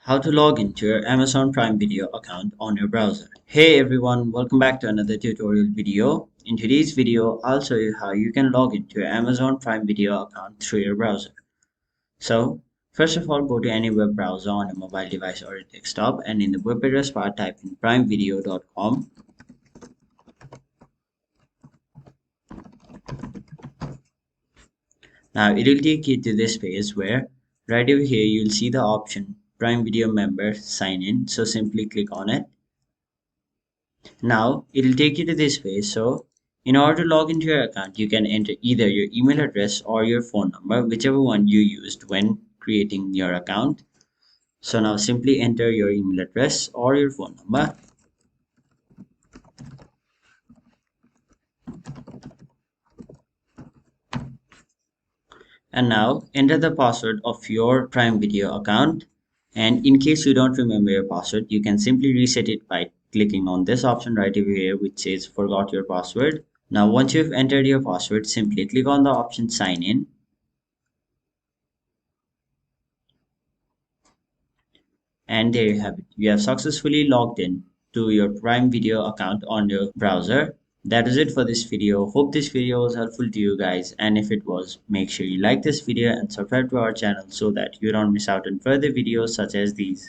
How to log into your Amazon Prime Video account on your browser. Hey everyone, welcome back to another tutorial video. In today's video, I'll show you how you can log into your Amazon Prime Video account through your browser. So, first of all, go to any web browser on a mobile device or a desktop, and in the web address bar type in primevideo.com. Now it will take you to this page where right over here you'll see the option Prime Video Member Sign In. So simply click on it. Now it'll take you to this page. So in order to log into your account, you can enter either your email address or your phone number, whichever one you used when creating your account. So now simply enter your email address or your phone number. And now enter the password of your Prime Video account. And in case you don't remember your password, you can simply reset it by clicking on this option right over here which says forgot your password. Now once you've entered your password, simply click on the option sign in. And there you have it. You have successfully logged in to your Prime Video account on your browser. That is it for this video. Hope this video was helpful to you guys, and if it was, make sure you like this video and subscribe to our channel so that you don't miss out on further videos such as these.